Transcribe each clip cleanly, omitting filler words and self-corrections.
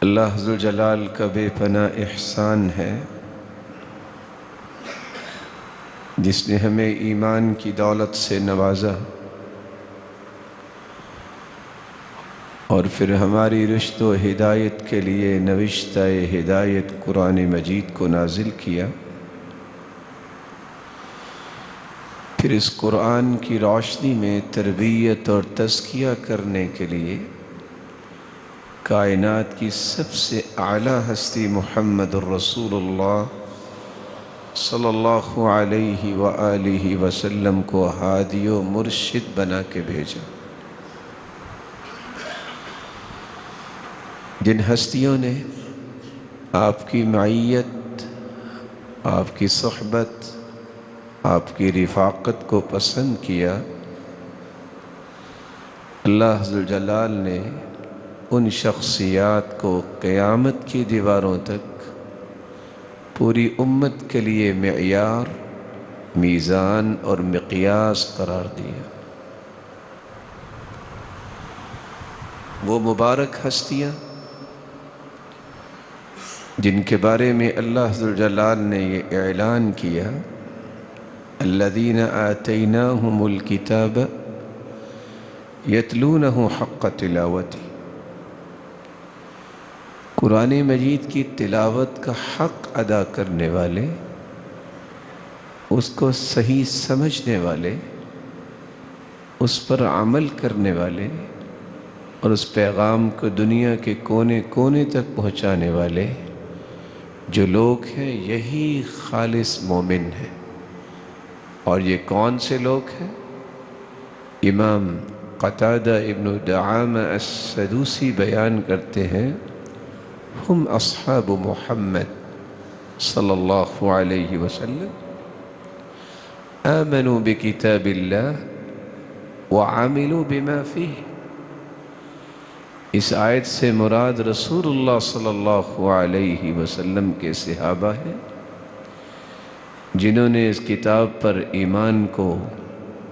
اللہ ذوالجلال کا بے پناہ احسان ہے جس نے ہمیں ایمان کی دولت سے نوازا اور پھر ہماری رشد و ہدایت کے لیے نوشتہ ہدایت قرآن مجید کو نازل کیا۔ پھر اس قرآن کی روشنی میں تربیت اور تزکیہ کرنے کے لیے کائنات کی سب سے اعلیٰ ہستی محمد الرسول اللہ صلی اللہ علیہ وآلہ وسلم کو ہادی و مرشد بنا کے بھیجا۔ جن ہستیوں نے آپ کی معیت، آپ کی صحبت، آپ کی رفاقت کو پسند کیا، اللہ ذوالجلال نے ان شخصیات کو قیامت کی دیواروں تک پوری امت کے لیے معیار، میزان اور مقیاس قرار دیا۔ وہ مبارک ہستیاں جن کے بارے میں اللہ ذوالجلال نے یہ اعلان کیا، الذین آتیناہم الکتاب یتلونہ حق تلاوتہ، قرآن مجید کی تلاوت کا حق ادا کرنے والے، اس کو صحیح سمجھنے والے، اس پر عمل کرنے والے اور اس پیغام کو دنیا کے کونے کونے تک پہنچانے والے جو لوگ ہیں، یہی خالص مومن ہیں۔ اور یہ کون سے لوگ ہیں؟ امام قتادہ ابن دعامہ السدوسی بیان کرتے ہیں، ہم اصحاب محمد صلی اللہ علیہ وسلم آمنوا بکتاب اللہ وعملوا بما فیہ۔ اس آیت سے مراد رسول اللہ صلی اللہ علیہ وسلم کے صحابہ ہیں جنہوں نے اس کتاب پر ایمان کو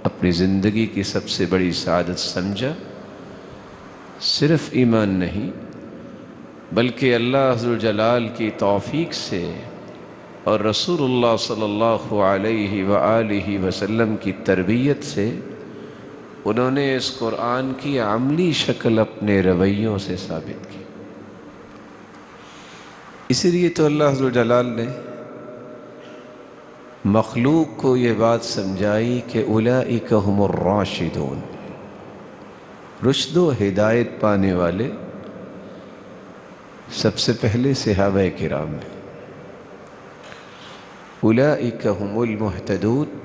اپنی زندگی کی سب سے بڑی سعادت سمجھا۔ صرف ایمان نہیں بلکہ اللہ ذوالجلال کی توفیق سے اور رسول اللہ صلی اللہ علیہ وآلہ وسلم کی تربیت سے انہوں نے اس قرآن کی عملی شکل اپنے رویوں سے ثابت کی۔ اسی لیے تو اللہ ذوالجلال نے مخلوق کو یہ بات سمجھائی کہ اولئک هم الراشدون، رشد و ہدایت پانے والے سب سے پہلے صحابہ کرام ہیں، اولئک هم المہتدون،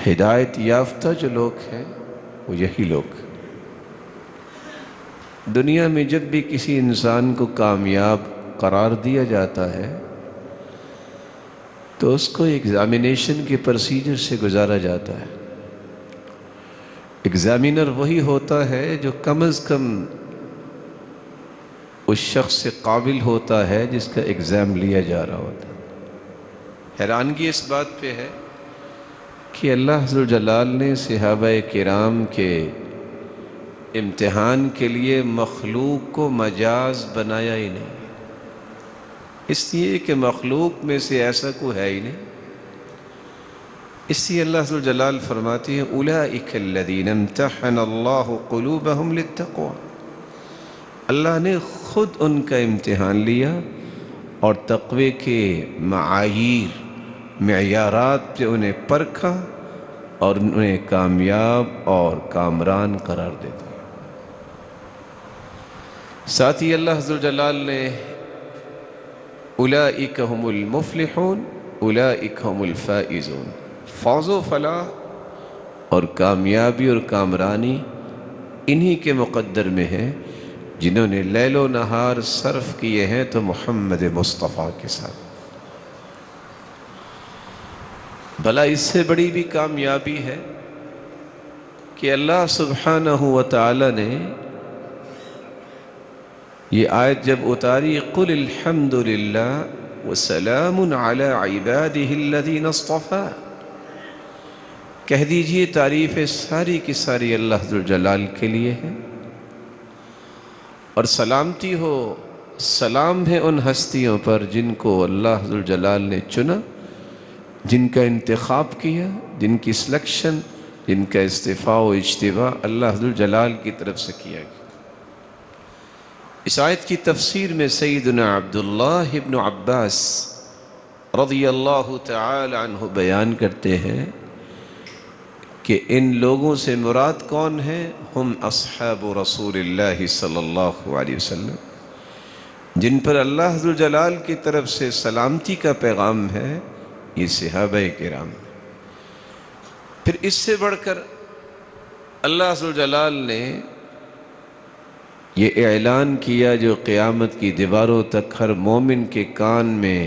ہدایت یافتہ جو لوگ ہیں وہ یہی لوگ۔ دنیا میں جب بھی کسی انسان کو کامیاب قرار دیا جاتا ہے تو اس کو ایگزامینیشن کے پروسیجر سے گزارا جاتا ہے۔ ایگزامینر وہی ہوتا ہے جو کم از کم اس شخص سے قابل ہوتا ہے جس کا ایگزام لیا جا رہا ہوتا ہے۔ حیرانگی اس بات پہ ہے کہ اللہ ذوالجلال نے صحابہ کرام کے امتحان کے لیے مخلوق کو مجاز بنایا ہی نہیں، اس لیے کہ مخلوق میں سے ایسا کوئی ہے ہی نہیں۔ اس لیے اللہ ذوالجلال فرماتے ہیں اولئک الذین امتحن اللہ قلوبہم للتقوی، اللہ نے خود ان کا امتحان لیا اور تقوی کے معیارات پہ انہیں پرکھا اور انہیں کامیاب اور کامران قرار دے دیا۔ ساتھ ہی اللہ ذوالجلال نے اولئک هم المفلحون اولئک هم الفائزون، فوز و فلاح اور کامیابی اور کامرانی انہی کے مقدر میں ہے جنہوں نے لیل و نہار صرف کیے ہیں تو محمد مصطفیٰ کے ساتھ۔ بھلا اس سے بڑی بھی کامیابی ہے کہ اللہ سبحانہ و تعالی نے یہ آیت جب اتاری، قل الحمد للہ وسلام علی عبادہ الذین اصطفیٰ، کہہ دیجئے تعریفیں ساری کی ساری اللہ ذوالجلال کے لیے ہے اور سلامتی ہو، سلام ہے ان ہستیوں پر جن کو اللہ ذوالجلال نے چنا، جن کا انتخاب کیا، جن کی سلیکشن، جن کا استفاء و اجتباء اللہ ذوالجلال کی طرف سے کیا گیا۔ اس آیت کی تفسیر میں سیدنا عبداللہ ابن عباس رضی اللہ تعالی عنہ بیان کرتے ہیں کہ ان لوگوں سے مراد کون ہیں؟ ہم اصحاب رسول اللہ صلی اللہ علیہ وسلم، جن پر اللہ ذوالجلال کی طرف سے سلامتی کا پیغام ہے، یہ صحابہ کرام۔ پھر اس سے بڑھ کر اللہ ذوالجلال نے یہ اعلان کیا جو قیامت کی دیواروں تک ہر مومن کے کان میں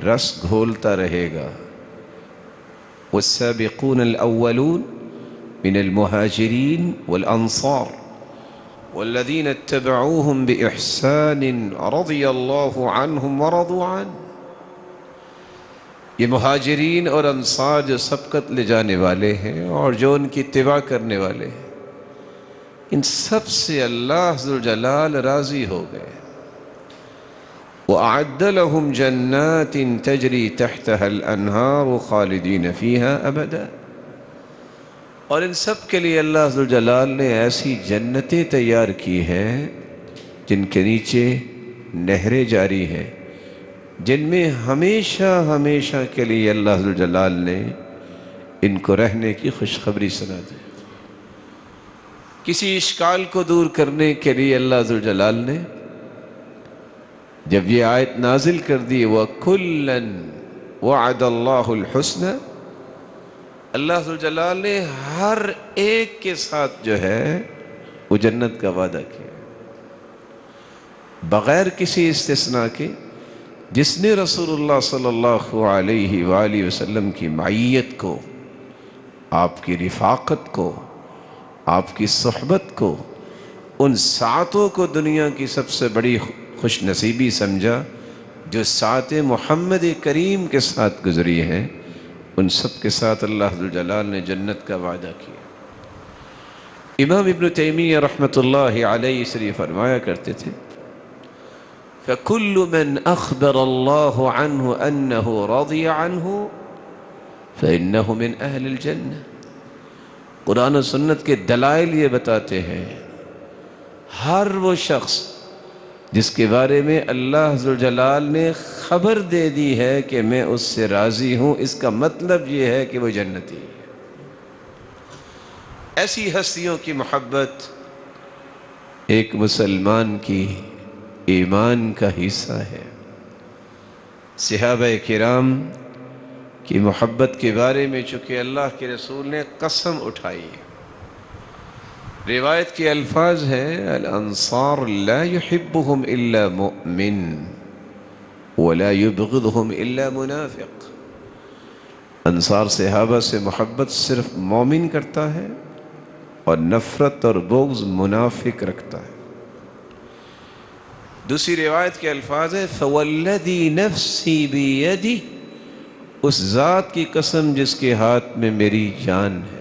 رس گھولتا رہے گا، والسابقون الاولون من المہاجرین والانصار والذین اتبعوهم بإحسان رضی اللہ عنہم ورضوا عنہ۔ یہ مہاجرین اور انصار جو سبقت لے جانے والے ہیں اور جو ان کی اتباع کرنے والے ہیں، ان سب سے اللہ ذوالجلال راضی ہو گئے۔ وَأَعَدَّ لَهُمْ جَنَّاتٍ تَجْرِي تَحْتَهَا الْأَنْهَارُ خَالِدِينَ فِيهَا أَبَدًا، اور ان سب کے لیے اللہ ذوالجلال نے ایسی جنتیں تیار کی ہیں جن کے نیچے نہریں جاری ہیں، جن میں ہمیشہ ہمیشہ کے لیے اللہ ذوالجلال نے ان کو رہنے کی خوشخبری سنا دی۔ کسی اشکال کو دور کرنے کے لیے اللہ ذوالجلال نے جب یہ آیت نازل کر دی وَكُلًّا وَعَدَ اللَّهُ الْحُسْنَى، اللہ ذوالجلال نے ہر ایک کے ساتھ جو ہے وہ جنت کا وعدہ کیا بغیر کسی استثناء کے۔ جس نے رسول اللہ صلی اللہ علیہ وآلہ وسلم کی معیت کو، آپ کی رفاقت کو، آپ کی صحبت کو، ان ساعتوں کو دنیا کی سب سے بڑی خوش نصیبی سمجھا جو ساعت محمد کریم کے ساتھ گزری ہیں، ان سب کے ساتھ اللہ ذوالجلال نے جنت کا وعدہ کیا۔ امام ابن تیمیہ رحمۃ اللہ علیہ سے فرمایا کرتے تھے فَكُلُّ مَنْ أَخْبَرَ اللَّهُ عَنْهُ أَنَّهُ رَضِيَ عَنْهُ فَإِنَّهُ مِنْ أَهْلِ الْجَنَّةِ۔ قرآن و سنت کے دلائل یہ بتاتے ہیں ہر وہ شخص جس کے بارے میں اللہ ذوالجلال نے خبر دے دی ہے کہ میں اس سے راضی ہوں، اس کا مطلب یہ ہے کہ وہ جنتی ہے۔ ایسی ہستیوں کی محبت ایک مسلمان کی ایمان کا حصہ ہے۔ صحابہ کرام کی محبت کے بارے میں چونکہ اللہ کے رسول نے قسم اٹھائی، روایت کے الفاظ ہیں الانصار لا يحبهم الا مؤمن ولا يبغضهم الا منافق۔ انصار صحابہ سے محبت صرف مومن کرتا ہے اور نفرت اور بغض منافق رکھتا ہے۔ دوسری روایت کے الفاظ ہیں فوالذی نفسی بیدی، اس ذات کی قسم جس کے ہاتھ میں میری جان ہے،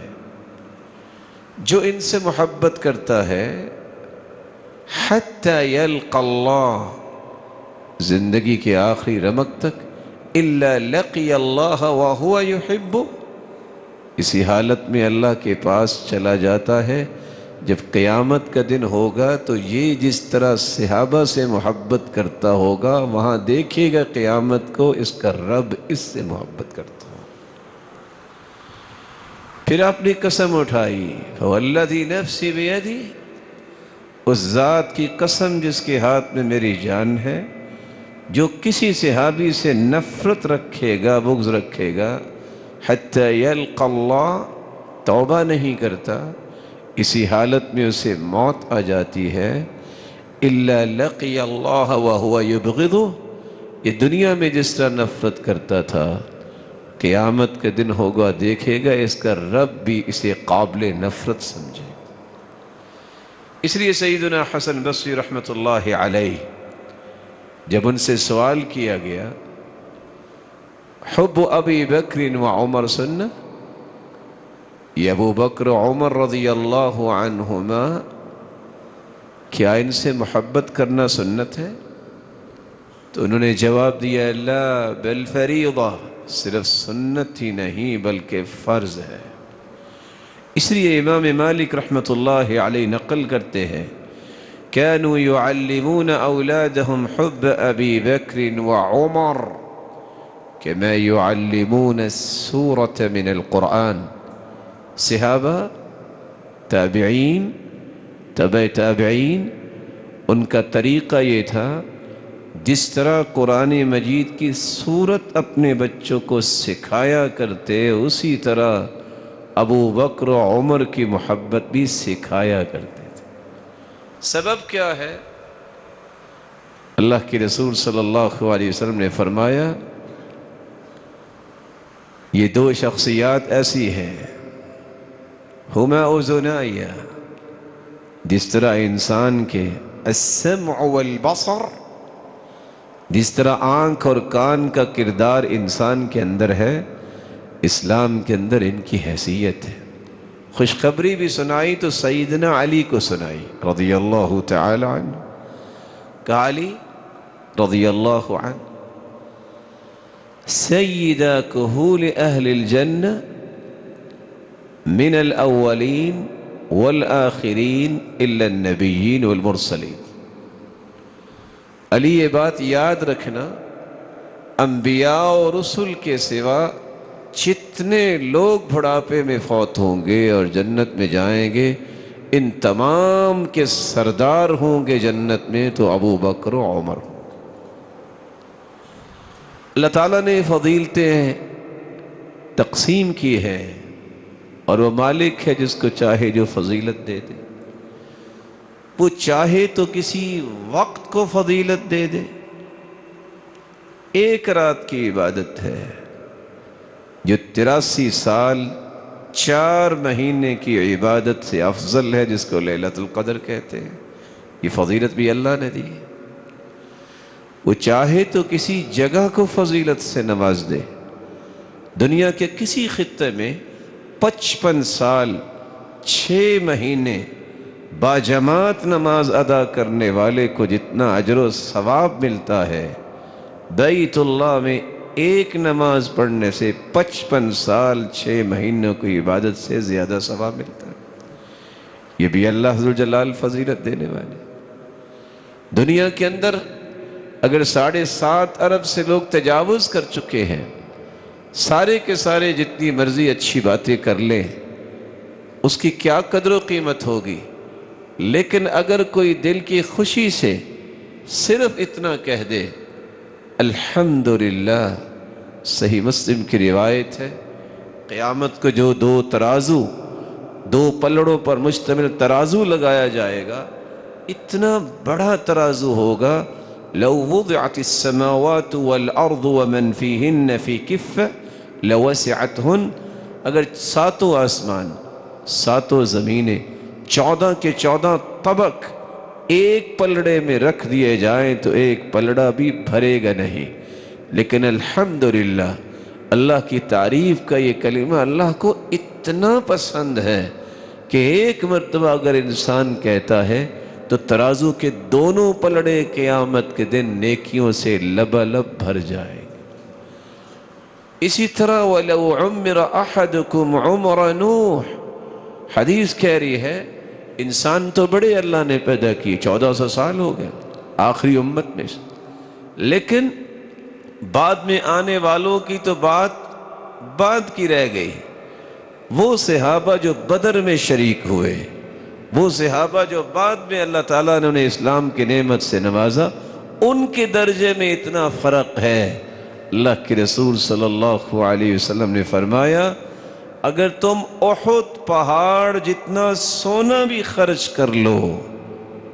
جو ان سے محبت کرتا ہے حتی یلقى اللہ، زندگی کے آخری رمق تک، الا لقی اللہ وہو یحبہ، اسی حالت میں اللہ کے پاس چلا جاتا ہے۔ جب قیامت کا دن ہوگا تو یہ جس طرح صحابہ سے محبت کرتا ہوگا، وہاں دیکھے گا قیامت کو اس کا رب اس سے محبت کرتا ہو۔ پھر آپ نے قسم اٹھائی فوالذی نفسی بیدی، اس ذات کی قسم جس کے ہاتھ میں میری جان ہے، جو کسی صحابی سے نفرت رکھے گا، بغض رکھے گا، حتی یلقى اللہ، توبہ نہیں کرتا، اسی حالت میں اسے موت آ جاتی ہے، الا لقی اللہ وہو یبغضہ، یہ دنیا میں جس طرح نفرت کرتا تھا، قیامت کے دن ہوگا دیکھے گا اس کا رب بھی اسے قابل نفرت سمجھے۔ اس لیے سیدنا حسن بصری رحمۃ اللہ علیہ جب ان سے سوال کیا گیا حب ابی بکر و عمر سنہ، یہ ابو بکر و عمر رضی اللہ عنہما کیا ان سے محبت کرنا سنت ہے؟ تو انہوں نے جواب دیا لا بل فریضہ، صرف سنت ہی نہیں بلکہ فرض ہے۔ اس لیے امام مالک رحمۃ اللہ علیہ نقل کرتے ہیں كانوا يعلمون أولادهم حب أبي بكر وعمر كما يعلمون السورة من القرآن۔ صحابہ، تابعین، تبع تابعین، ان کا طریقہ یہ تھا جس طرح قرآن مجید کی سورت اپنے بچوں کو سکھایا کرتے، اسی طرح ابو بکر و عمر کی محبت بھی سکھایا کرتے تھے۔ سبب کیا ہے؟ اللہ کے رسول صلی اللہ علیہ وسلم نے فرمایا یہ دو شخصیات ایسی ہیں ہما اذنایا، جس طرح انسان کے السمع والبصر، جس طرح آنکھ اور کان کا کردار انسان کے اندر ہے، اسلام کے اندر ان کی حیثیت ہے۔ خوشخبری بھی سنائی تو سیدنا علی کو سنائی رضی اللہ تعالی عنہ، کہ علی رضی اللہ عنہ سیدہ کہول اہل الجنہ من الاولین والآخرین الا النبیین والمرسلین۔ علی یہ بات یاد رکھنا، انبیاء اور رسل کے سوا جتنے لوگ بڑھاپے میں فوت ہوں گے اور جنت میں جائیں گے، ان تمام کے سردار ہوں گے جنت میں تو ابو بکر و عمر ہوں۔ اللہ تعالیٰ نے فضیلتیں تقسیم کی ہے اور وہ مالک ہے جس کو چاہے جو فضیلت دے دے۔ وہ چاہے تو کسی وقت کو فضیلت دے دے۔ ایک رات کی عبادت ہے جو 83 سال 4 مہینے کی عبادت سے افضل ہے، جس کو لیلۃ القدر کہتے ہیں۔ یہ فضیلت بھی اللہ نے دی۔ وہ چاہے تو کسی جگہ کو فضیلت سے نواز دے۔ دنیا کے کسی خطے میں 55 سال 6 مہینے باجماعت نماز ادا کرنے والے کو جتنا اجر و ثواب ملتا ہے، بیت اللہ میں ایک نماز پڑھنے سے 55 سال 6 مہینوں کی عبادت سے زیادہ ثواب ملتا ہے۔ یہ بھی اللہ ذوالجلال فضیلت دینے والے۔ دنیا کے اندر اگر 7.5 ارب سے لوگ تجاوز کر چکے ہیں، سارے کے سارے جتنی مرضی اچھی باتیں کر لیں، اس کی کیا قدر و قیمت ہوگی؟ لیکن اگر کوئی دل کی خوشی سے صرف اتنا کہہ دے الحمدللہ، صحیح مسلم کی روایت ہے، قیامت کو جو 2 ترازو، 2 پلڑوں پر مشتمل ترازو لگایا جائے گا، اتنا بڑا ترازو ہوگا، لو وضعت السماوات والارض ومن فیہن فی کفہ لوسعتہن، اگر 7 آسمان 7 زمینیں 14 کے 14 طبق ایک پلڑے میں رکھ دیے جائیں تو ایک پلڑا بھی بھرے گا نہیں۔ لیکن الحمدللہ، اللہ کی تعریف کا یہ کلمہ اللہ کو اتنا پسند ہے کہ ایک مرتبہ اگر انسان کہتا ہے تو ترازو کے دونوں پلڑے قیامت کے دن نیکیوں سے لبالب بھر جائیں گے۔ اسی طرح وَلَوْ عُمِّرَ أَحَدُكُمْ عُمْرَ نُوح، حدیث کہہ رہی ہے انسان تو بڑے اللہ نے پیدا کیے، 1400 سال ہو گئے آخری امت میں سے، لیکن بعد میں آنے والوں کی تو بات بعد کی رہ گئی۔ وہ صحابہ جو بدر میں شریک ہوئے، وہ صحابہ جو بعد میں اللہ تعالیٰ نے انہیں اسلام کی نعمت سے نوازا، ان کے درجے میں اتنا فرق ہے۔ اللہ کے رسول صلی اللہ علیہ وسلم نے فرمایا اگر تم احد پہاڑ جتنا سونا بھی خرچ کر لو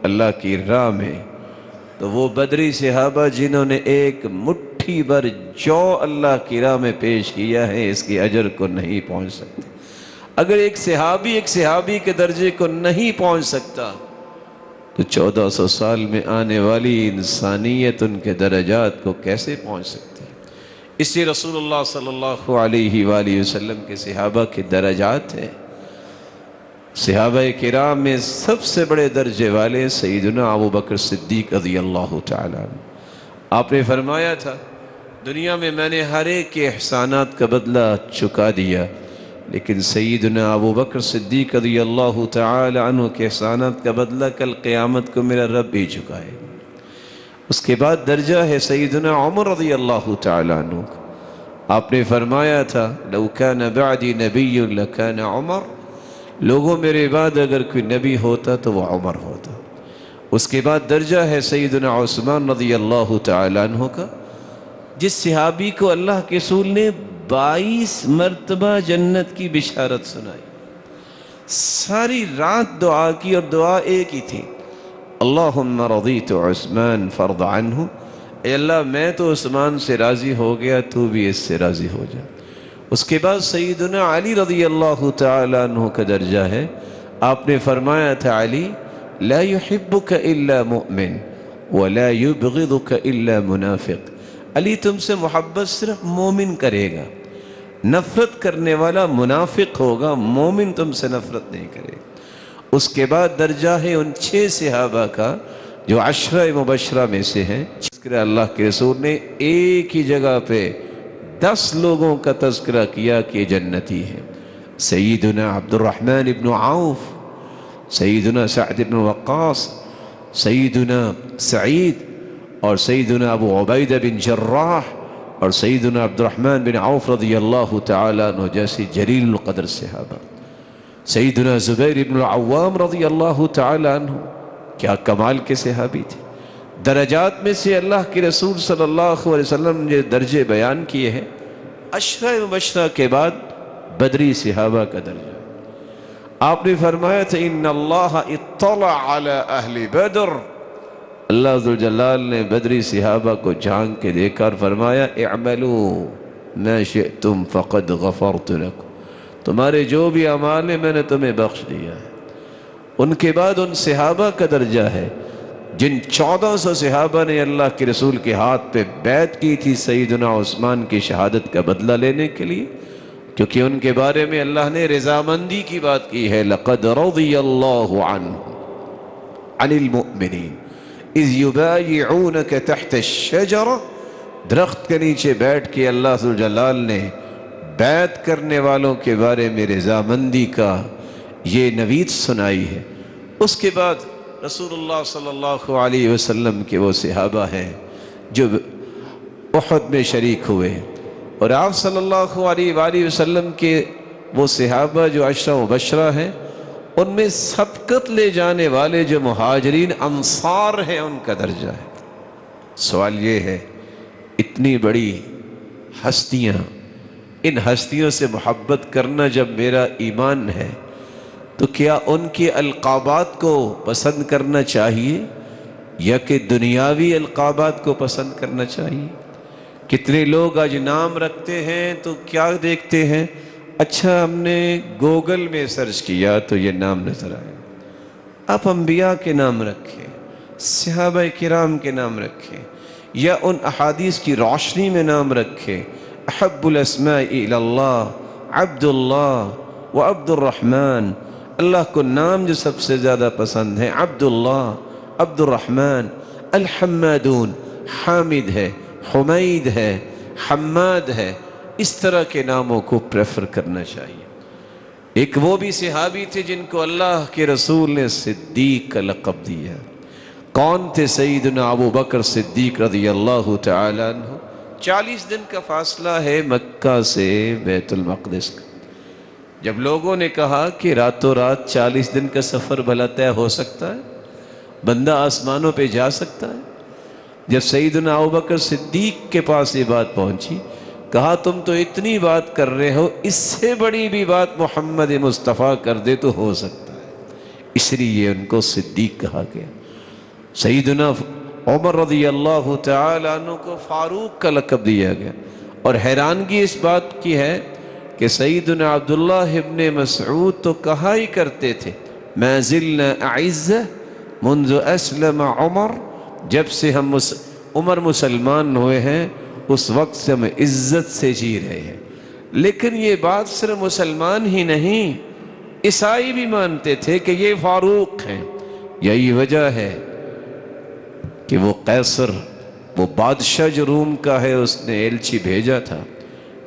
اللہ کی راہ میں، تو وہ بدری صحابہ جنہوں نے ایک مٹھی بھر جو اللہ کی راہ میں پیش کیا ہے، اس کی اجر کو نہیں پہنچ سکتے۔ اگر ایک صحابی کے درجے کو نہیں پہنچ سکتا تو 1400 سال میں آنے والی انسانیت ان کے درجات کو کیسے پہنچ سکتی؟ اس لیے رسول اللہ صلی اللہ علیہ وآلہ وسلم کے صحابہ کے درجات ہیں۔ صحابہ کرام میں سب سے بڑے درجے والے سیدنا ابو بکر صدیق رضی اللہ تعالیٰ عنہ۔ آپ نے فرمایا تھا دنیا میں نے ہر ایک کے احسانات کا بدلہ چکا دیا، لیکن سیدنا ابو بکر صدیق رضی اللہ تعالی عنہ کے احسانات کا بدلہ کل قیامت کو میرا رب ہی چکائے۔ اس کے بعد درجہ ہے سیدنا عمر رضی اللہ تعالی عنہ۔ آپ نے فرمایا تھا لو کان بعدی نبی لکان عمر، لوگوں میرے بعد اگر کوئی نبی ہوتا تو وہ عمر ہوتا۔ اس کے بعد درجہ ہے سیدنا عثمان رضی اللہ تعالی عنہ کا، جس صحابی کو اللہ کے رسول نے 22 مرتبہ جنت کی بشارت سنائی، ساری رات دعا کی اور دعا ایک ہی تھی، اللہم رضیت عثمان فرض عنہ، اے اللہ میں تو عثمان سے راضی ہو گیا، تو بھی اس سے راضی ہو جا۔ اس کے بعد سیدنا علی رضی اللہ تعالی عنہ کا درجہ ہے، آپ نے فرمایا تھا علی لا يحبك الا مؤمن ولا يبغضك الا منافق، علی تم سے محبت صرف مومن کرے گا، نفرت کرنے والا منافق ہوگا، مومن تم سے نفرت نہیں کرے گا۔ اس کے بعد درجہ ہے ان 6 صحابہ کا جو 10 مبشرہ میں سے ہیں، تذکرہ اللہ کے رسول نے ایک ہی جگہ پہ 10 لوگوں کا تذکرہ کیا کہ جنتی ہے۔ سیدنا عبد الرحمن بن عوف، سیدنا سعد بن وقاص، سیدنا سعید اور سیدنا ابو عبیدہ بن جراح اور سیدنا عبد الرحمن بن عوف رضی اللہ تعالیٰ عنہ جیسے جلیل القدر صحابہ، سیدنا زبیر بن العوام رضی اللہ تعالیٰ عنہ، کیا کمال کے صحابی تھے۔ درجات میں سے اللہ کے رسول صلی اللہ علیہ وسلم نے درجے بیان کیے ہیں، 10 مبشرہ کے بعد بدری صحابہ کا درجہ۔ آپ نے فرمایا تھا ان اللہ اطلع علی اہل بدر، اللہ ذوالجلال نے بدری صحابہ کو جھانک کے دیکھا اور فرمایا اعملوا ما شئتم فقد غفرت لکم، تمہارے جو بھی اعمال ہیں میں نے تمہیں بخش دیا ہے۔ ان کے بعد ان صحابہ کا درجہ ہے جن 1400 صحابہ نے اللہ کے رسول کے ہاتھ پہ بیعت کی تھی سیدنا عثمان کی شہادت کا بدلہ لینے کے لیے، کیونکہ ان کے بارے میں اللہ نے رضامندی کی بات کی ہے لقد رضی اللہ عن المؤمنین اذ یبایعونک تحت الشجرہ، درخت کے نیچے بیٹھ کے اللہ ذوالجلال نے بیعت کرنے والوں کے بارے میں رضامندی کا یہ نوید سنائی ہے۔ اس کے بعد رسول اللہ صلی اللہ علیہ وسلم کے وہ صحابہ ہیں جو احد میں شریک ہوئے، اور آپ صلی اللہ علیہ وآلہ وسلم کے وہ صحابہ جو 10 مبشرہ ہیں، ان میں سبقت لے جانے والے جو مہاجرین انصار ہیں ان کا درجہ ہے۔ سوال یہ ہے اتنی بڑی ہستیاں، ان ہستیوں سے محبت کرنا جب میرا ایمان ہے تو کیا ان کے القابات کو پسند کرنا چاہیے یا کہ دنیاوی القابات کو پسند کرنا چاہیے؟ کتنے لوگ آج نام رکھتے ہیں تو کیا دیکھتے ہیں، اچھا ہم نے گوگل میں سرچ کیا تو یہ نام نظر آئے، آپ انبیاء کے نام رکھیں، صحابہ کرام کے نام رکھیں، یا ان احادیث کی روشنی میں نام رکھیں۔ احب الاسماء الی اللہ عبد اللہ و عبد الرحمن، اللہ کو نام جو سب سے زیادہ پسند ہیں عبداللہ، عبد الرحمن، الحمادون، حامد ہے، حمید ہے، حماد ہے، اس طرح کے ناموں کو پریفر کرنا چاہیے۔ ایک وہ بھی صحابی تھے جن کو اللہ کے رسول نے صدیق کا لقب دیا، کون تھے؟ سیدنا ابو بکر صدیق رضی اللہ تعالی عنہ۔ 40 دن کا فاصلہ ہے مکہ سے بیت المقدس کا۔ جب لوگوں نے کہا کہ راتوں رات 40 دن کا سفر بھلا طے ہو سکتا ہے، بندہ آسمانوں پہ جا سکتا ہے، جب سیدنا ابوبکر صدیق کے پاس یہ بات پہنچی، کہا تم تو اتنی بات کر رہے ہو، اس سے بڑی بھی بات محمد مصطفیٰ کر دے تو ہو سکتا ہے، اس لیے ان کو صدیق کہا گیا۔ سیدنا عمر رضی اللہ تعالی عنہ کو فاروق کا لقب دیا گیا، اور حیرانگی اس بات کی ہے کہ سیدنا عبداللہ ابن مسعود تو کہا ہی کرتے تھے ما زلنا اعزہ منذ اسلم عمر، جب سے ہم عمر مسلمان ہوئے ہیں اس وقت سے ہم عزت سے جی رہے ہیں۔ لیکن یہ بات صرف مسلمان ہی نہیں، عیسائی بھی مانتے تھے کہ یہ فاروق ہیں. یہی وجہ ہے کہ وہ قیصر، وہ بادشاہ جو روم کا ہے، اس نے ایلچی بھیجا تھا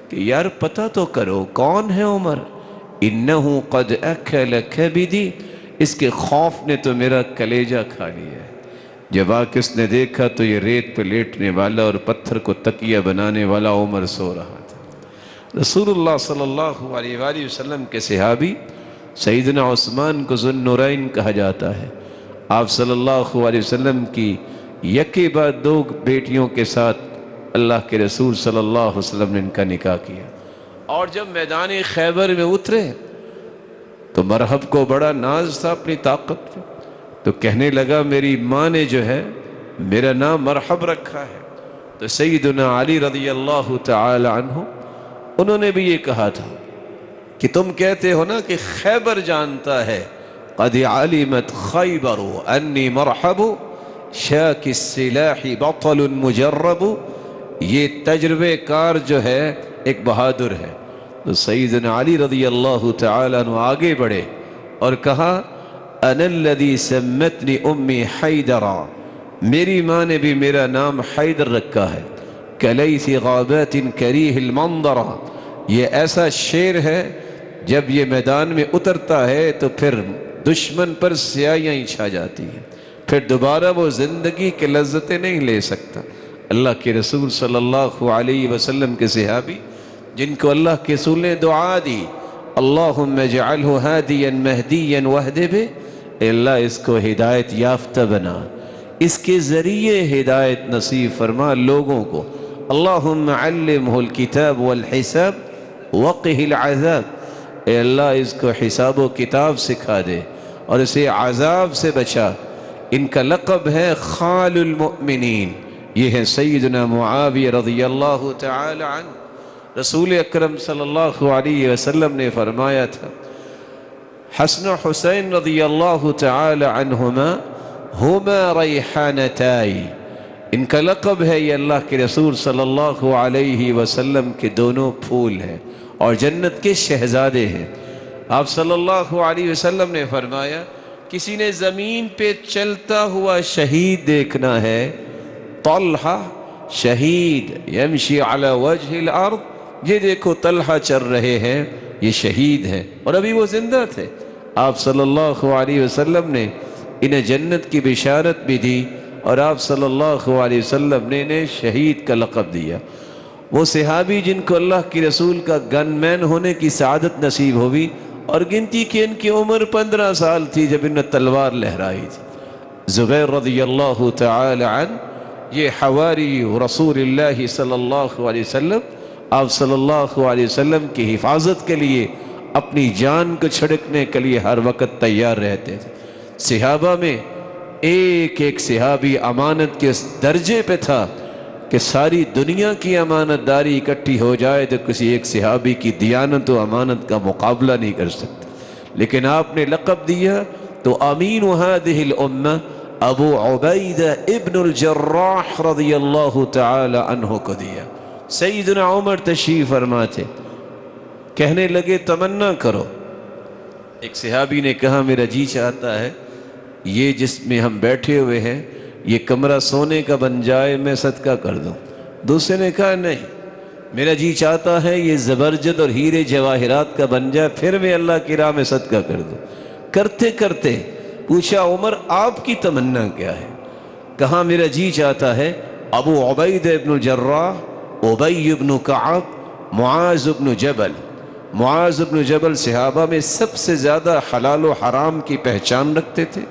کہ یار پتہ تو کرو کون ہے عمر. انہو قد اکل کبدی، اس کے خوف نے تو میرا کلیجہ کھا لیا ہے. جب آ کے اس نے دیکھا تو یہ ریت پہ لیٹنے والا اور پتھر کو تکیہ بنانے والا عمر سو رہا تھا. رسول اللہ صلی اللہ علیہ وآلہ وسلم کے صحابی سیدنا عثمان کو ذو النورین کہا جاتا ہے. آپ صلی اللہ علیہ وسلم کی یکے بعد دو بیٹیوں کے ساتھ اللہ کے رسول صلی اللہ علیہ وسلم نے ان کا نکاح کیا. اور جب میدان خیبر میں اترے تو مرحب کو بڑا ناز تھا اپنی طاقت پہ، تو کہنے لگا میری ماں نے جو ہے میرا نام مرحب رکھا ہے. تو سیدنا علی رضی اللہ تعالی عنہ انہوں نے بھی یہ کہا تھا کہ تم کہتے ہو نا کہ خیبر جانتا ہے، قد علمت خیبر انی مرحب شاک السلاح بطل مجرب. یہ تجربے کار جو ہے ایک بہادر ہے. تو سیدنا علی رضی اللہ تعالی عنہ آگے بڑھے اور کہا انا الذی سمتنی امی حیدرا، میری ماں نے بھی میرا نام حیدر رکھا ہے. کلیث غابات کریہ المنظر، یہ ایسا شیر ہے جب یہ میدان میں اترتا ہے تو پھر دشمن پر سیاہیاں ہی چھا جاتی ہیں، پھر دوبارہ وہ زندگی کے لذتیں نہیں لے سکتا. اللہ کے رسول صلی اللہ علیہ وسلم کے صحابی جن کو اللہ کے رسول نے دعا دی، اللہم اجعلہ ہادیا مہدیا واہد بہ، اے اللہ اس کو ہدایت یافتہ بنا، اس کے ذریعے ہدایت نصیب فرما لوگوں کو. اللہم علمہ الکتاب والحساب وقہ العذاب، اے اللہ اس کو حساب و کتاب سکھا دے اور اسے عذاب سے بچا. ان کا لقب ہے خال المؤمنین. یہ ہے سیدنا معاویہ رضی اللہ تعالی عنہ. رسول اکرم صلی اللہ علیہ وسلم نے فرمایا تھا حسن و حسین رضی اللہ تعالی عنہما ہما ریحانتائی، ان کا لقب ہے، یہ اللہ کے رسول صلی اللہ علیہ وسلم کے دونوں پھول ہیں اور جنت کے شہزادے ہیں. آپ صلی اللہ علیہ وسلم نے فرمایا کسی نے زمین پہ چلتا ہوا شہید دیکھنا ہے، طلحہ شہید یمشی علی وجہ الارض، یہ دیکھو طلحہ چل رہے ہیں، یہ شہید ہیں اور ابھی وہ زندہ تھے. آپ صلی اللہ علیہ وسلم نے انہیں جنت کی بشارت بھی دی اور آپ صلی اللہ علیہ وسلم نے انہیں شہید کا لقب دیا. وہ صحابی جن کو اللہ کی رسول کا گن مین ہونے کی سعادت نصیب ہوئی اور گنتی کہ ان کی عمر 15 سال تھی جب انہیں تلوار لہرائی تھی. زبیر رضی اللہ تعالی عنہ یہ حواری رسول اللہ صلی اللہ علیہ وسلم، آپ صلی اللہ علیہ وسلم کی حفاظت کے لیے اپنی جان کو چھڑکنے کے لیے ہر وقت تیار رہتے تھے. صحابہ میں ایک ایک صحابی امانت کے اس درجے پہ تھا کہ ساری دنیا کی امانت داری اکٹھی ہو جائے تو کسی ایک صحابی کی دیانت و امانت کا مقابلہ نہیں کر سکتے. لیکن آپ نے لقب دیا تو امین هذه الامہ ابو عبیدہ ابن الجراح رضی اللہ تعالی عنہ کو دیا. سیدنا عمر تشریف فرما تھے، کہنے لگے تمنا کرو. ایک صحابی نے کہا میرا جی چاہتا ہے یہ جس میں ہم بیٹھے ہوئے ہیں یہ کمرہ سونے کا بن جائے، میں صدقہ کر دوں. دوسرے نے کہا نہیں، میرا جی چاہتا ہے یہ زبرجد اور ہیرے جواہرات کا بن جائے، پھر میں اللہ کی راہ میں صدقہ کر دوں. کرتے کرتے پوچھا عمر آپ کی تمنا کیا ہے؟ کہا میرا جی چاہتا ہے ابو عبیدہ ابن الجراح، ابی ابن کعب، معاذ ابن جبل. معاذ ابن جبل صحابہ میں سب سے زیادہ حلال و حرام کی پہچان رکھتے تھے.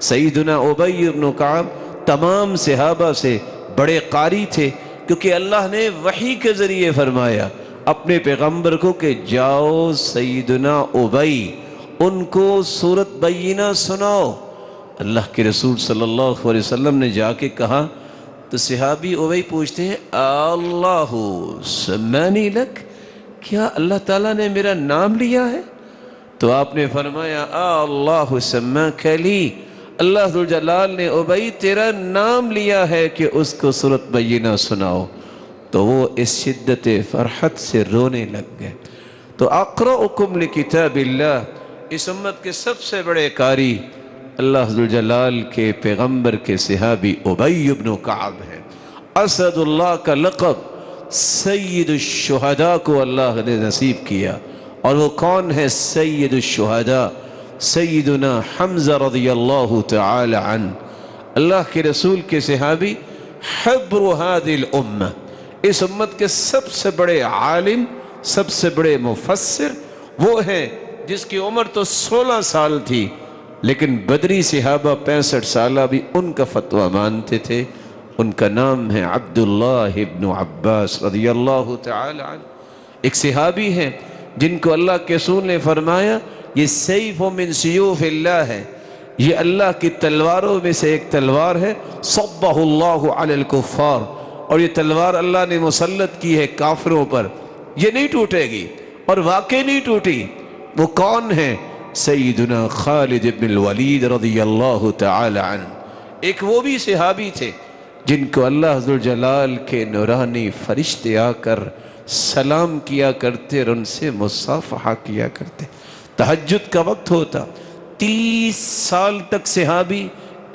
سیدنا ابی ابن کعب تمام صحابہ سے بڑے قاری تھے، کیونکہ اللہ نے وحی کے ذریعے فرمایا اپنے پیغمبر کو کہ جاؤ سیدنا ابی ان کو سورۃ بینہ سناؤ. اللہ کے رسول صلی اللہ علیہ وسلم نے جا کے کہا تو صحابی ابی پوچھتے ہیں اللہ سمانی لک، کیا اللہ تعالیٰ نے میرا نام لیا ہے؟ تو آپ نے فرمایا اللہ سماک لی، اللہ ذوالجلال نے ابی تیرا نام لیا ہے کہ اس کو سورۃ بینہ سناؤ. تو وہ اس شدت فرحت سے رونے لگ گئے. تو اقرؤکم لکتاب اللہ، اس امت کے سب سے بڑے قاری اللہ ذوالجلال کے پیغمبر کے صحابی ابی بن کعب ہیں۔ اسد اللہ کا لقب سید الشہداء کو اللہ نے نصیب کیا، اور وہ کون ہے؟ سید الشہداء سیدنا حمزہ رضی اللہ تعالی عنہ، اللہ کے رسول کے صحابی، حبر هذه الامہ، اس امت کے سب سے بڑے عالم، سب سے بڑے مفسر وہ ہیں جس کی عمر تو 16 سال تھی، لیکن بدری صحابہ 65 سالہ بھی ان کا فتویٰ مانتے تھے۔ ان کا نام ہے عبداللہ ابن عباس رضی اللہ تعالی عنہ، ایک صحابی ہیں جن کو اللہ کے رسول نے فرمایا یہ سیف من سیوف اللہ ہے، یہ اللہ کی تلواروں میں سے ایک تلوار ہے، صبہ اللہ علی الکفار، اور یہ تلوار اللہ نے مسلط کی ہے کافروں پر، یہ نہیں ٹوٹے گی، اور واقعی نہیں ٹوٹی۔ وہ کون ہیں؟ سیدنا خالد بن الولید رضی اللہ تعالی عنہ، ایک وہ بھی صحابی تھے جن کو اللہ ذوالجلال کے نورانی فرشتے آ کر سلام کیا کرتے اور ان سے مصافحہ کیا کرتے۔ تہجد کا وقت ہوتا، 30 سال تک صحابی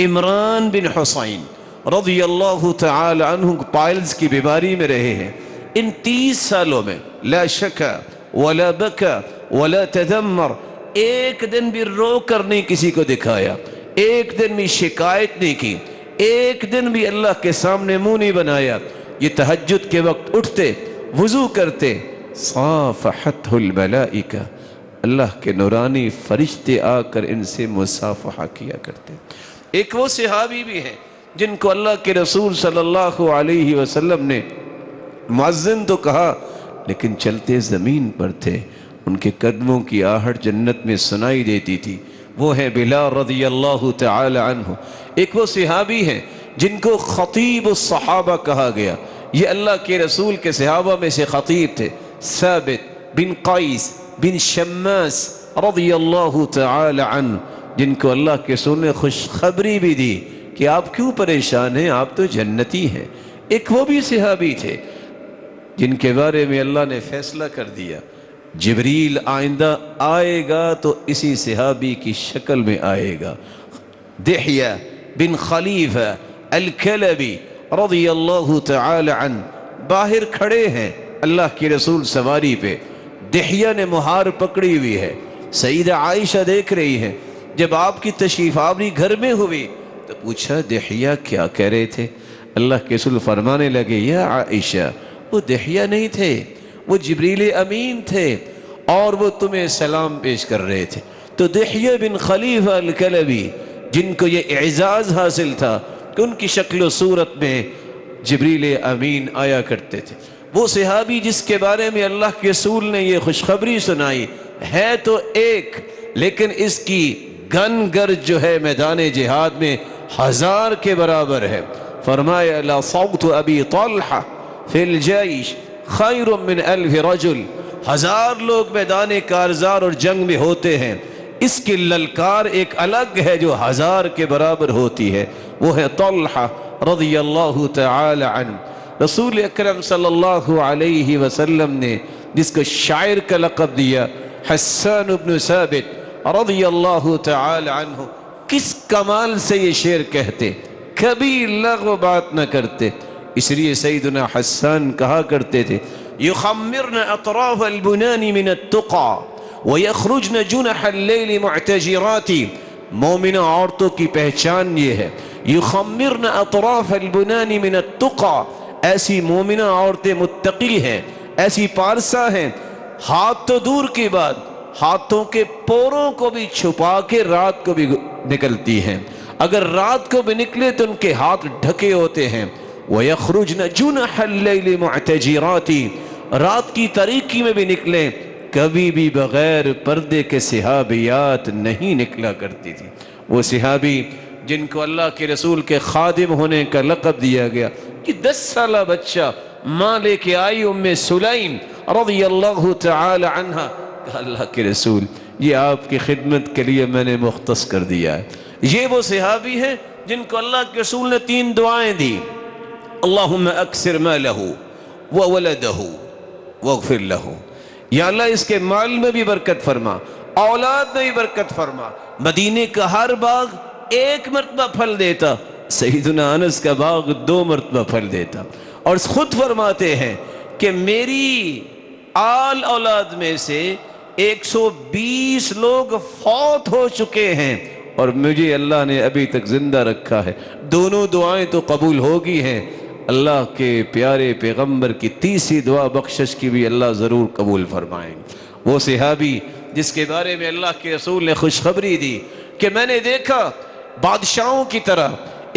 عمران بن حسین رضی اللہ تعالی عنہ پائلز کی بیماری میں رہے ہیں۔ ان 30 سالوں میں لا شکا ولا بکا ولا تذمر، ایک دن بھی رو کر نہیں کسی کو دکھایا، ایک دن بھی شکایت نہیں کی، ایک دن بھی اللہ کے سامنے منہ نہیں بنایا۔ یہ تہجد کے وقت اٹھتے، وضو کرتے، صافحتہ الملائکہ، اللہ کے نورانی فرشتے آ کر ان سے مصافحہ کیا کرتے۔ ایک وہ صحابی بھی ہیں جن کو اللہ کے رسول صلی اللہ علیہ وسلم نے مؤذن تو کہا لیکن چلتے زمین پر تھے، ان کے قدموں کی آہٹ جنت میں سنائی دیتی تھی، وہ ہیں بلال رضی اللہ تعالی عنہ۔ ایک وہ صحابی ہیں جن کو خطیب الصحابہ کہا گیا، یہ اللہ کے رسول کے صحابہ میں سے خطیب تھے، ثابت بن قیس بن شماس رضی اللہ تعالی عنہ، جن کو اللہ کے رسول نے خوشخبری بھی دی کہ آپ کیوں پریشان ہیں، آپ تو جنتی ہیں۔ ایک وہ بھی صحابی تھے جن کے بارے میں اللہ نے فیصلہ کر دیا جبریل آئندہ آئے گا تو اسی صحابی کی شکل میں آئے گا، دحیہ بن خلیفہ الکلبی رضی اللہ تعالی عنہ، باہر کھڑے ہیں اللہ کی رسول سواری پہ، دحیہ نے مہار پکڑی ہوئی ہے، سیدہ عائشہ دیکھ رہی ہیں۔ جب آپ کی تشریف آوری گھر میں ہوئی تو پوچھا دحیہ کیا کہہ رہے تھے؟ اللہ کے رسول فرمانے لگے یا عائشہ وہ دحیہ نہیں تھے، وہ جبریل امین تھے اور وہ تمہیں سلام پیش کر رہے تھے۔ تو دحیہ بن خلیفہ الکلبی جن کو یہ اعزاز حاصل تھا کہ ان کی شکل و صورت میں جبریل امین آیا کرتے تھے، وہ صحابی جس کے بارے میں اللہ کے رسول نے یہ خوشخبری سنائی ہے تو ایک، لیکن اس کی گن گر جو ہے میدان جہاد میں 1000 کے برابر ہے۔ فرمایا لا صوت ابی طلحہ فی الجیش خیر من 1000 رجل، 1000 لوگ میدان کارزار اور جنگ میں ہوتے ہیں، اس کی للکار ایک الگ ہے جو 1000 کے برابر ہوتی ہے، وہ ہے طلحہ رضی اللہ تعالی عنہ۔ رسول اکرم صلی اللہ علیہ وسلم نے جس کو شاعر کا لقب دیا، حسان بن ثابت رضی اللہ تعالی عنہ، کس کمال سے یہ شعر کہتے، کبھی لغو بات نہ کرتے، اس لیے سیدنا حسان کہا کرتے تھے یخمرن اطراف البنان من التقى ویخرجن جنح اللیل معتجرات، مومنہ عورتوں کی پہچان یہ ہے، یخمرن اطراف البنان من التقى، ایسی مومنہ عورتیں متقی ہیں، ایسی پارسا ہیں، ہاتھ تو دور کی بات، ہاتھوں کے پوروں کو بھی چھپا کے رات کو بھی نکلتی ہیں، اگر رات کو بھی نکلے تو ان کے ہاتھ ڈھکے ہوتے ہیں۔ وَيَخْرُجْنَ جُنَحَ اللَّيْلِ مُعْتَجِرَاتِ، رات کی تاریکی میں بھی نکلیں، کبھی بھی بغیر پردے کے صحابیات نہیں نکلا کرتی تھی۔ وہ صحابی جن کو اللہ کے رسول کے خادم ہونے کا لقب دیا گیا کہ 10 سالہ بچہ ماں لے کے آئی ام سلیم رضی اللہ تعالی عنہ، کہا اللہ کے رسول یہ آپ کی خدمت کے لیے میں نے مختص کر دیا ہے۔ یہ وہ صحابی ہیں جن کو اللہ کے رسول نے 3 دعائیں دی، اللہم اکثر مالہ وولدہ واغفر لہ، یا اللہ اس کے مال میں بھی برکت فرما اولاد میں بھی برکت فرما۔ مدینے کا ہر باغ ایک مرتبہ پھل دیتا، سیدنا انس کا باغ 2 مرتبہ پھل دیتا۔ اور خود فرماتے ہیں کہ میری آل اولاد میں سے 120 لوگ فوت ہو چکے ہیں اور مجھے اللہ نے ابھی تک زندہ رکھا ہے۔ دونوں دعائیں تو قبول ہوگی ہیں، اللہ کے پیارے پیغمبر کی تیسری دعا بخشش کی بھی اللہ ضرور قبول فرمائیں۔ وہ صحابی جس کے بارے میں اللہ کے رسول نے خوشخبری دی کہ میں نے دیکھا بادشاہوں کی طرح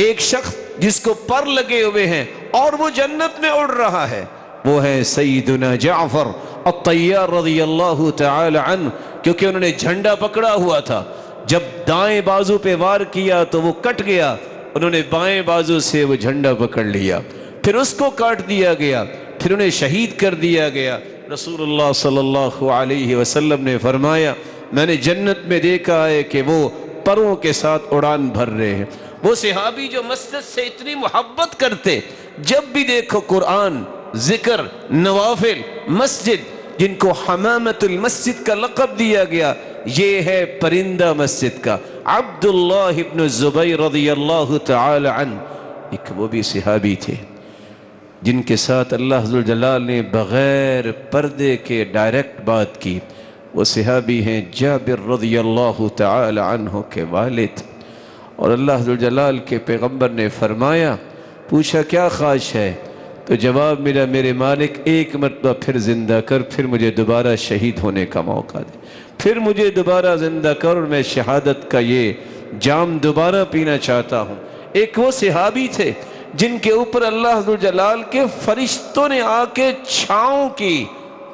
ایک شخص جس کو پر لگے ہوئے ہیں اور وہ جنت میں اڑ رہا ہے، وہ ہے سیدنا جعفر الطیار رضی اللہ تعالی عنہ، کیونکہ انہوں نے جھنڈا پکڑا ہوا تھا۔ جب دائیں بازو پہ وار کیا تو وہ کٹ گیا، انہوں نے بائیں بازو سے وہ جھنڈا پکڑ لیا، پھر اس کو کاٹ دیا گیا، پھر انہیں شہید کر دیا گیا۔ رسول اللہ صلی اللہ علیہ وسلم نے فرمایا میں نے جنت میں دیکھا ہے کہ وہ پروں کے ساتھ اڑان بھر رہے ہیں۔ وہ صحابی جو مسجد سے اتنی محبت کرتے، جب بھی دیکھو قرآن، ذکر، نوافل، مسجد، جن کو حمامت المسجد کا لقب دیا گیا، یہ ہے پرندہ مسجد کا عبداللہ ابن الزبیر رضی اللہ تعالی عنہ۔ ایک وہ بھی صحابی تھے جن کے ساتھ اللہ ذوالجلال نے بغیر پردے کے ڈائریکٹ بات کی۔ وہ صحابی ہیں جابر رضی اللہ تعالی عنہ کے والد۔ اور اللہ ذوالجلال کے پیغمبر نے فرمایا، پوچھا کیا خواہش ہے؟ تو جواب ملا میرے مالک ایک مرتبہ پھر زندہ کر، پھر مجھے دوبارہ شہید ہونے کا موقع دے، پھر مجھے دوبارہ زندہ کر اور میں شہادت کا یہ جام دوبارہ پینا چاہتا ہوں۔ ایک وہ صحابی تھے جن کے اوپر اللہ ذوالجلال کے فرشتوں نے آ کے چھاؤں کی،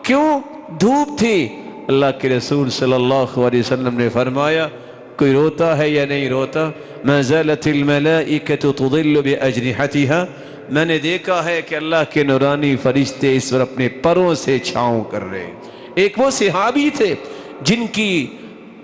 کیوں؟ دھوپ تھی۔ اللہ کے رسول صلی اللہ علیہ وسلم نے فرمایا کوئی روتا ہے یا نہیں روتا؟ ما زالت الملائکۃ تضل باجنحتها، میں نے دیکھا ہے کہ اللہ کے نورانی فرشتے اس پر اپنے پروں سے چھاؤں کر رہے ہیں۔ ایک وہ صحابی تھے جن کی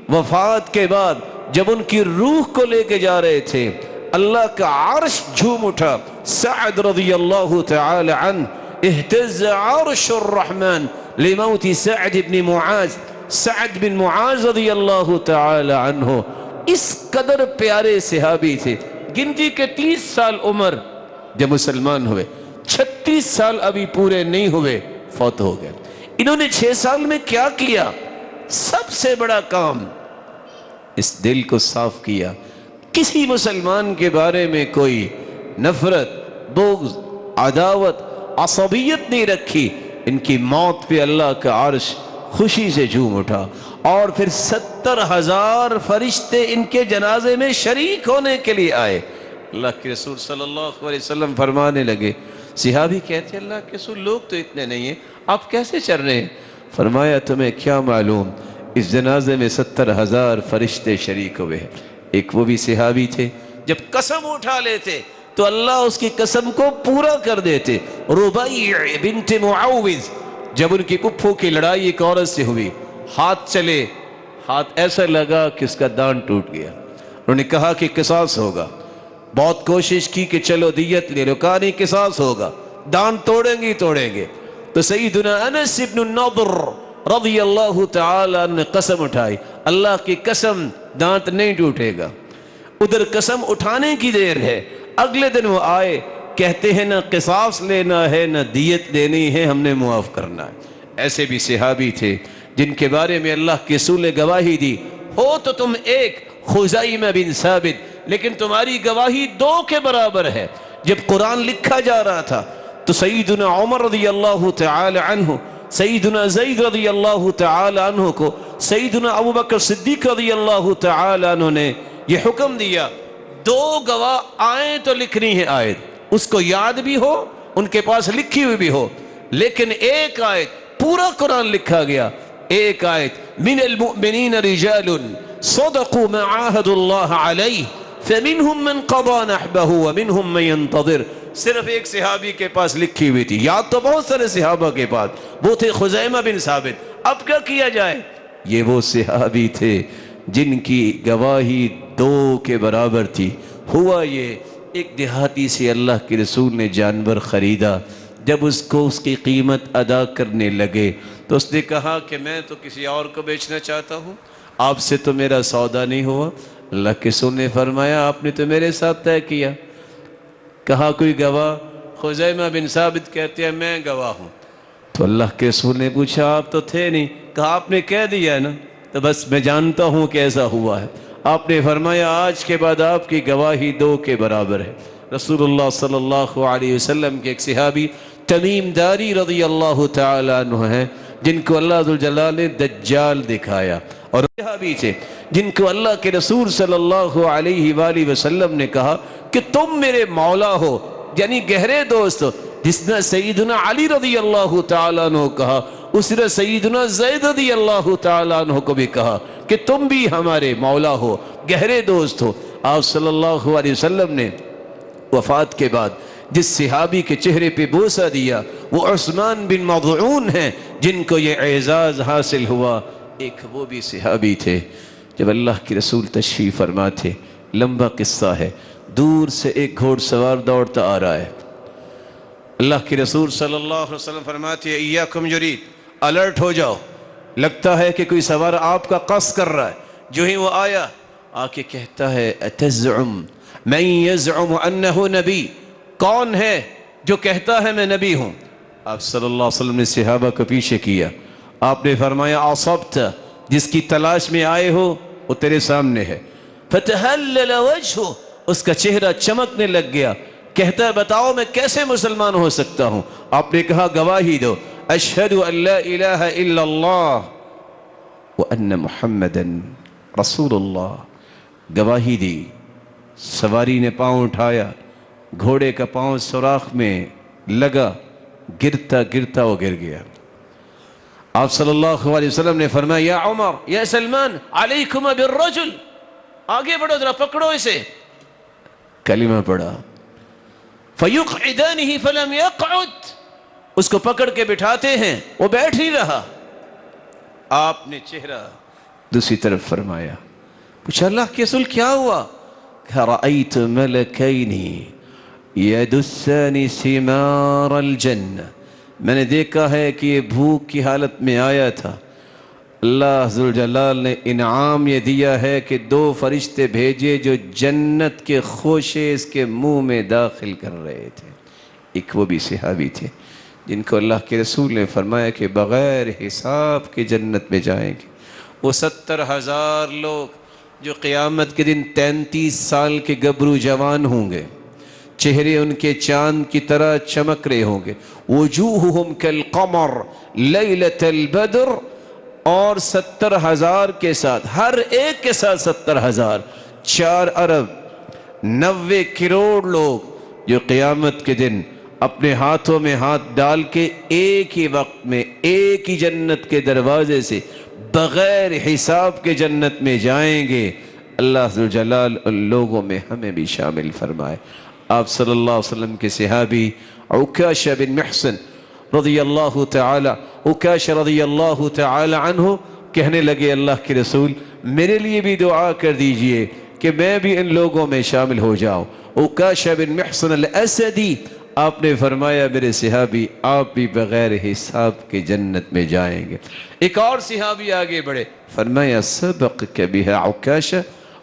وفات کے بعد جب ان کی روح کو لے کے جا رہے تھے اللہ کا عرش جھوم اٹھا۔ سعد رضی اللہ تعالی عنہ، اہتز عرش الرحمن لموت سعد بن معاذ، سعد بن معاذ رضی اللہ تعالی عنہ اس قدر پیارے صحابی تھے، گنتی کے 30 سال عمر جب مسلمان ہوئے، 36 سال ابھی پورے نہیں ہوئے فوت ہو گئے۔ انہوں نے 6 سال میں کیا کیا؟ سب سے بڑا کام اس دل کو صاف کیا، کسی مسلمان کے بارے میں کوئی نفرت، بغض، عداوت، عصبیت نہیں رکھی۔ ان کی موت پہ اللہ کا عرش خوشی سے جھوم اٹھا اور پھر 70,000 فرشتے ان کے جنازے میں شریک ہونے کے لیے آئے۔ اللہ کے رسول صلی اللہ علیہ وسلم فرمانے لگے، صحابی کہتے اللہ کے رسول لوگ تو اتنے نہیں ہیں، آپ کیسے چل رہے ہیں؟ فرمایا تمہیں کیا معلوم، اس جنازے میں 70,000 فرشتے شریک ہوئے ہیں۔ ایک وہ بھی صحابی تھے جب قسم اٹھا لیتے تو اللہ اس کی قسم کو پورا کر دیتے۔ ربیع بنت معوذ، جب ان کی پھپھو کی لڑائی ایک عورت سے ہوئی، ہاتھ چلے، ہاتھ ایسا لگا کہ اس کا دان ٹوٹ گیا، انہوں نے کہا کہ قصاص ہوگا، بہت کوشش کی کہ چلو دیت لے لو، کہا نہیں قصاص ہوگا، دان توڑیں گے توڑیں گے۔ تو سیدنا انس بن النضر رضی اللہ تعالی عنہ نے قسم اٹھائی، اللہ کی قسم دانت نہیں ٹوٹے گا۔ ادھر قسم اٹھانے کی دیر ہے، اگلے دن وہ آئے، کہتے ہیں نہ قصاص لینا ہے نہ دیت لینی ہے، ہم نے معاف کرنا ہے۔ ایسے بھی صحابی تھے جن کے بارے میں اللہ کے رسول نے گواہی دی، ہو تو تم ایک خزیمہ بن ثابت لیکن تمہاری گواہی 2 کے برابر ہے۔ جب قرآن لکھا جا رہا تھا تو سیدنا عمر رضی اللہ تعالی عنہ، سیدنا زید رضی اللہ تعالی عنہ کو سیدنا ابوبکر صدیق رضی اللہ تعالی عنہ نے یہ حکم دیا 2 گواہ آئیں تو لکھنی ہے آیت، اس کو یاد بھی ہو، ان کے پاس لکھی ہوئی بھی ہو، لیکن ایک آیت پورا قرآن لکھا گیا، ایک آیت من المؤمنین رجال صدقوا ما عاهدوا الله علیہ فمنهم من قضى نحبه ومنهم من ينتظر، صرف ایک صحابی کے پاس لکھی ہوئی تھی، یاد تو بہت سارے صحابہ کے پاس، وہ تھے خزیمہ بن ثابت۔ اب کیا کیا جائے؟ یہ وہ صحابی تھے جن کی گواہی 2 کے برابر تھی۔ ہوا یہ ایک دیہاتی سے اللہ کے رسول نے جانور خریدا، جب اس کو اس کی قیمت ادا کرنے لگے تو اس نے کہا کہ میں تو کسی اور کو بیچنا چاہتا ہوں، آپ سے تو میرا سودا نہیں ہوا۔ اللہ کے رسول نے فرمایا آپ نے تو میرے ساتھ طے کیا۔ کہا کوئی گواہ؟ خزیمہ بن ثابت کہتے ہیں میں گواہ ہوں۔ تو اللہ کے رسول نے پوچھا آپ تو تھے نہیں؟ کہا آپ نے کہہ دیا ہے نا، تو بس میں جانتا ہوں کہ ایسا ہوا ہے۔ آپ نے فرمایا آج کے بعد آپ کی گواہی 2 کے برابر ہے۔ رسول اللہ صلی اللہ علیہ وسلم کے ایک صحابی تمیم داری رضی اللہ تعالیٰ عنہ ہیں، جن کو اللہ ذوالجلال نے دجال دکھایا، اور صحابی تھے جن کو اللہ کے رسول صلی اللہ علیہ وآلہ وسلم نے کہا کہ تم میرے مولا ہو، یعنی گہرے دوست ہو۔ جس نے سیدنا علی رضی اللہ تعالیٰ عنہ کہا، اس نے سیدنا زید رضی اللہ تعالیٰ عنہ کو بھی کہا کہ تم بھی ہمارے مولا ہو، گہرے دوست ہو۔ آپ صلی اللہ علیہ وسلم نے وفات کے بعد جس صحابی کے چہرے پہ بوسہ دیا وہ عثمان بن مظعون ہیں، جن کو یہ اعزاز حاصل ہوا۔ ایک وہ بھی صحابی تھے جب اللہ کے رسول تشریف فرما تھے، لمبا قصہ ہے، دور سے ایک گھوڑ سوار دوڑتا آ رہا ہے۔ اللہ کے رسول صلی اللہ علیہ وسلم فرماتے ہیں ایاکم جرید، الرٹ ہو جاؤ، لگتا ہے کہ کوئی سوار آپ کا قصد کر رہا ہے۔ جو ہی وہ آیا آ کے کہتا ہے اتزعم من یزعم انہ نبی، کون ہے جو کہتا ہے میں نبی ہوں؟ آپ صلی اللہ علیہ وسلم نے صحابہ کو پیچھے کیا، آپ نے فرمایا اصبت، جس کی تلاش میں آئے ہو وہ تیرے سامنے ہے۔ فتہلل وجہہ، اس کا چہرہ چمکنے لگ گیا، کہتا ہے بتاؤ میں کیسے مسلمان ہو سکتا ہوں؟ آپ نے کہا گواہی دو، اشہد ان لا الہ الا اللہ وان محمدا رسول اللہ۔ گواہی دی، سواری نے پاؤں اٹھایا، گھوڑے کا پاؤں سوراخ میں لگا، گرتا گرتا وہ گر گیا۔ آپ صلی اللہ علیہ وسلم نے فرمایا یا عمر یا سلمان علیکم بالرجل، آگے بڑھو ذرا پکڑو اسے۔ کلمہ پڑھا، فَيُقْعِدَانِهِ فَلَمْ يَقْعُدْ، اس کو پکڑ کے بٹھاتے ہیں وہ بیٹھ ہی رہا۔ آپ نے چہرہ دوسری طرف فرمایا، پوچھا اللہ کے رسول کیا ہوا؟ رَأَيْتُ مَلَكَيْنِ يَدُسَّانِ ثِمَارَ الْجَنَّةِ، میں نے دیکھا ہے کہ یہ بھوک کی حالت میں آیا تھا، اللہ ذوالجلال نے انعام یہ دیا ہے کہ 2 فرشتے بھیجے جو جنت کے خوشے اس کے منہ میں داخل کر رہے تھے۔ ایک وہ بھی صحابی تھے جن کو اللہ کے رسول نے فرمایا کہ بغیر حساب کے جنت میں جائیں گے۔ وہ 70,000 لوگ جو قیامت کے دن 33 سال کے گبرو جوان ہوں گے، چہرے ان کے چاند کی طرح چمک رہے ہوں گے، وجوہہم کالقمر لیلۃ البدر، اور 70,000 کے ساتھ، ہر ایک کے ساتھ 70,000، 4 ارب 90 کروڑ لوگ جو قیامت کے دن اپنے ہاتھوں میں ہاتھ ڈال کے ایک ہی وقت میں ایک ہی جنت کے دروازے سے بغیر حساب کے جنت میں جائیں گے۔ اللہ ذوالجلال ان لوگوں میں ہمیں بھی شامل فرمائے۔ آپ صلی اللہ علیہ وسلم کے صحابی عکاشہ بن محصن رضی اللہ تعالی، عکاشہ رضی اللہ تعالی عنہ کہنے لگے اللہ کے رسول میرے لیے بھی دعا کر دیجئے کہ میں بھی ان لوگوں میں شامل ہو جاؤں۔ عکاشہ بن محصن الاسدی، آپ نے فرمایا میرے صحابی آپ بھی بغیر حساب کے جنت میں جائیں گے۔ ایک اور صحابی آگے بڑھے، فرمایا سبقک بہا عکاشہ،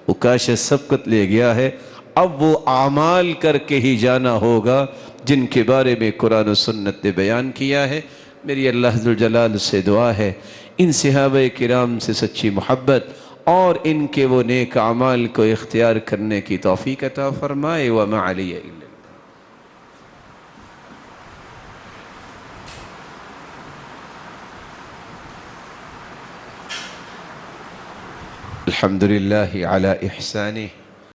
عکاشہ سبقت لے گیا ہے، اب وہ اعمال کر کے ہی جانا ہوگا جن کے بارے میں قرآن و سنت نے بیان کیا ہے۔ میری اللہ ذوالجلال سے دعا ہے ان صحابہ کرام سے سچی محبت اور ان کے وہ نیک اعمال کو اختیار کرنے کی توفیق عطا فرمائے۔ وما علی الا الحمد للہ علی احسانہ